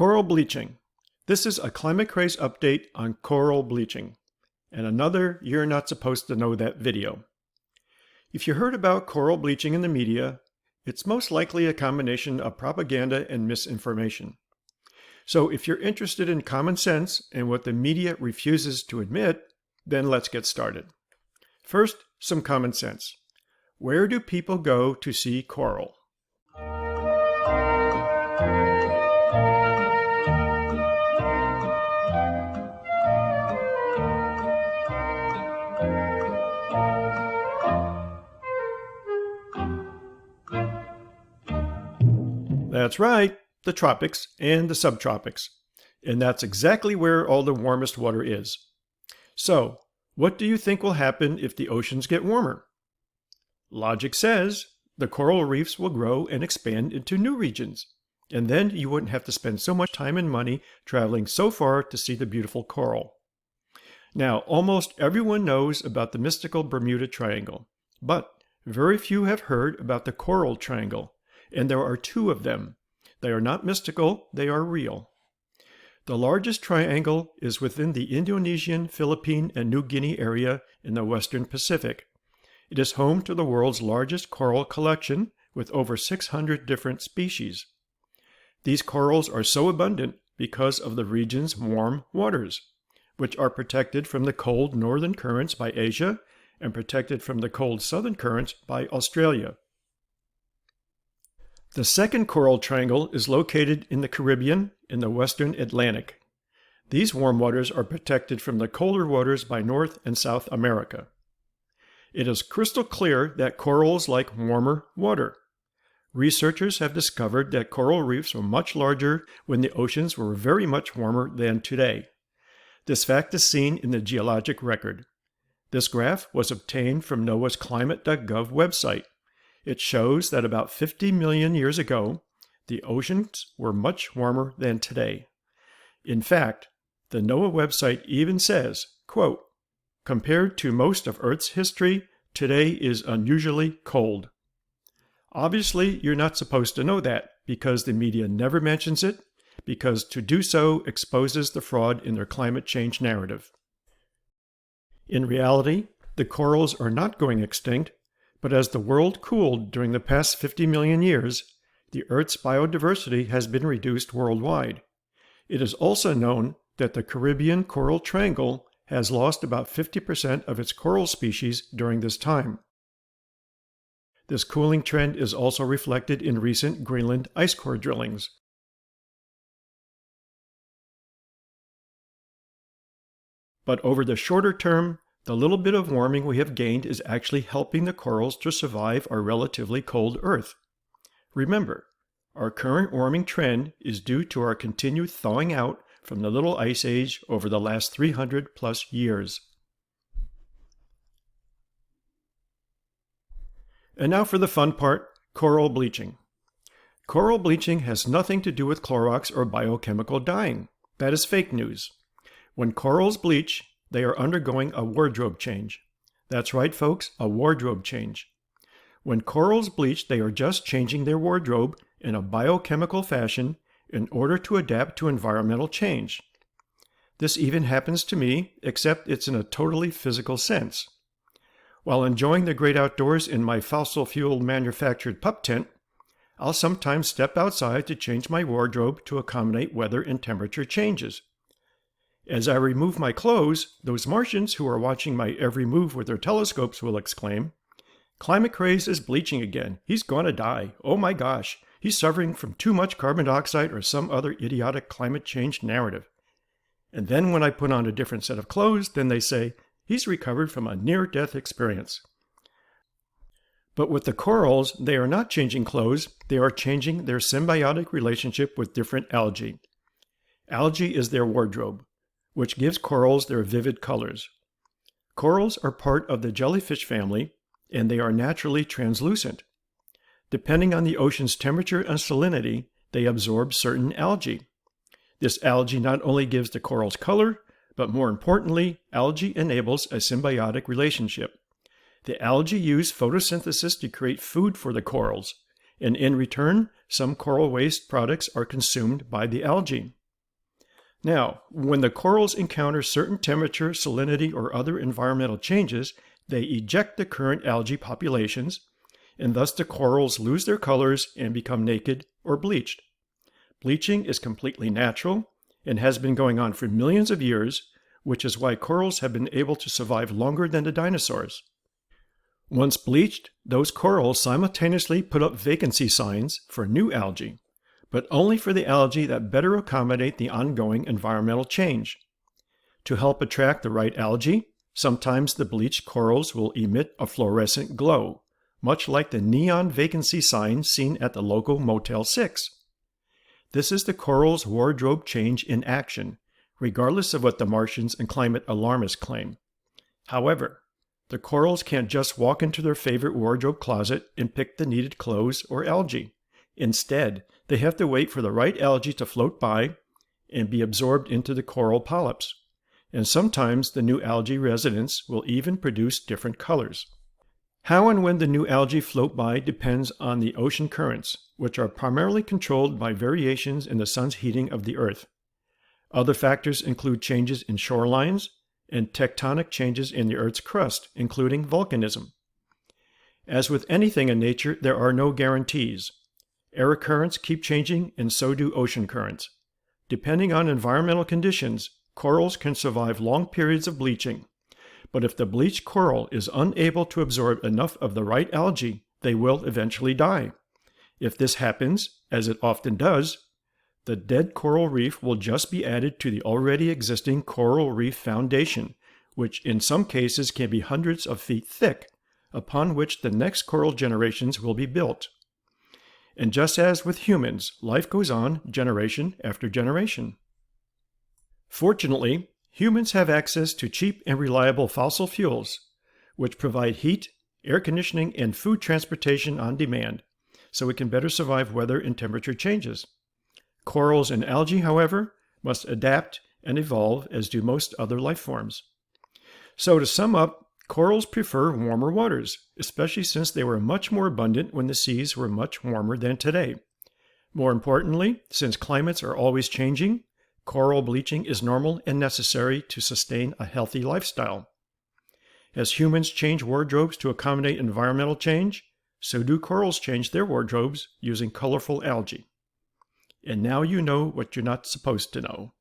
Coral bleaching. This is a climate craze update on coral bleaching, and another You're Not Supposed to Know That video. If you heard about coral bleaching in the media, it's most likely a combination of propaganda and misinformation. So if you're interested in common sense and what the media refuses to admit, then let's get started. First, some common sense. Where do people go to see coral? That's right, the tropics and the subtropics. And that's exactly where all the warmest water is. So, what do you think will happen if the oceans get warmer? Logic says the coral reefs will grow and expand into new regions. And then you wouldn't have to spend so much time and money traveling so far to see the beautiful coral. Now, almost everyone knows about the mystical Bermuda Triangle, but very few have heard about the Coral Triangle. And there are two of them. They are not mystical, they are real. The largest triangle is within the Indonesian, Philippine, and New Guinea area in the Western Pacific. It is home to the world's largest coral collection with over 600 different species. These corals are so abundant because of the region's warm waters, which are protected from the cold northern currents by Asia and protected from the cold southern currents by Australia. The second coral triangle is located in the Caribbean in the western Atlantic. These warm waters are protected from the colder waters by North and South America. It is crystal clear that corals like warmer water. Researchers have discovered that coral reefs were much larger when the oceans were very much warmer than today. This fact is seen in the geologic record. This graph was obtained from NOAA's climate.gov website. It shows that about 50 million years ago, the oceans were much warmer than today. In fact, the NOAA website even says, quote, "Compared to most of Earth's history, today is unusually cold." Obviously, you're not supposed to know that because the media never mentions it, because to do so exposes the fraud in their climate change narrative. In reality, the corals are not going extinct, but as the world cooled during the past 50 million years, the Earth's biodiversity has been reduced worldwide. It is also known that the Caribbean Coral Triangle has lost about 50% of its coral species during this time. This cooling trend is also reflected in recent Greenland ice core drillings. But over the shorter term, the little bit of warming we have gained is actually helping the corals to survive our relatively cold Earth. Remember, our current warming trend is due to our continued thawing out from the Little Ice Age over the last 300 plus years. And now for the fun part, coral bleaching. Coral bleaching has nothing to do with Clorox or biochemical dyeing. That is fake news. When corals bleach, they are undergoing a wardrobe change. That's right, folks, a wardrobe change. When corals bleach, they are just changing their wardrobe in a biochemical fashion in order to adapt to environmental change. This even happens to me, except it's in a totally physical sense. While enjoying the great outdoors in my fossil fuel manufactured pup tent, I'll sometimes step outside to change my wardrobe to accommodate weather and temperature changes. As I remove my clothes, those Martians who are watching my every move with their telescopes will exclaim, "Climate craze is bleaching again. He's gonna die. Oh my gosh, he's suffering from too much carbon dioxide or some other idiotic climate change narrative." And then when I put on a different set of clothes, then they say, "He's recovered from a near-death experience." But with the corals, they are not changing clothes, they are changing their symbiotic relationship with different algae. Algae is their wardrobe, which gives corals their vivid colors. Corals are part of the jellyfish family, and they are naturally translucent. Depending on the ocean's temperature and salinity, they absorb certain algae. This algae not only gives the corals color, but more importantly, algae enables a symbiotic relationship. The algae use photosynthesis to create food for the corals, and in return, some coral waste products are consumed by the algae. Now, when the corals encounter certain temperature, salinity, or other environmental changes, they eject the current algae populations, and thus the corals lose their colors and become naked or bleached. Bleaching is completely natural and has been going on for millions of years, which is why corals have been able to survive longer than the dinosaurs. Once bleached, those corals simultaneously put up vacancy signs for new algae, but only for the algae that better accommodate the ongoing environmental change. To help attract the right algae, sometimes the bleached corals will emit a fluorescent glow, much like the neon vacancy sign seen at the local Motel 6. This is the coral's wardrobe change in action, regardless of what the Martians and climate alarmists claim. However, the corals can't just walk into their favorite wardrobe closet and pick the needed clothes or algae. Instead, they have to wait for the right algae to float by and be absorbed into the coral polyps. And sometimes the new algae residents will even produce different colors. How and when the new algae float by depends on the ocean currents, which are primarily controlled by variations in the sun's heating of the Earth. Other factors include changes in shorelines and tectonic changes in the Earth's crust, including volcanism. As with anything in nature, there are no guarantees. Air currents keep changing, and so do ocean currents. Depending on environmental conditions, corals can survive long periods of bleaching. But if the bleached coral is unable to absorb enough of the right algae, they will eventually die. If this happens, as it often does, the dead coral reef will just be added to the already existing coral reef foundation, which in some cases can be hundreds of feet thick, upon which the next coral generations will be built. And just as with humans, life goes on generation after generation. Fortunately, humans have access to cheap and reliable fossil fuels, which provide heat, air conditioning, and food transportation on demand, so we can better survive weather and temperature changes. Corals and algae, however, must adapt and evolve as do most other life forms. So to sum up, corals prefer warmer waters, especially since they were much more abundant when the seas were much warmer than today. More importantly, since climates are always changing, coral bleaching is normal and necessary to sustain a healthy lifestyle. As humans change wardrobes to accommodate environmental change, so do corals change their wardrobes using colorful algae. And now you know what you're not supposed to know.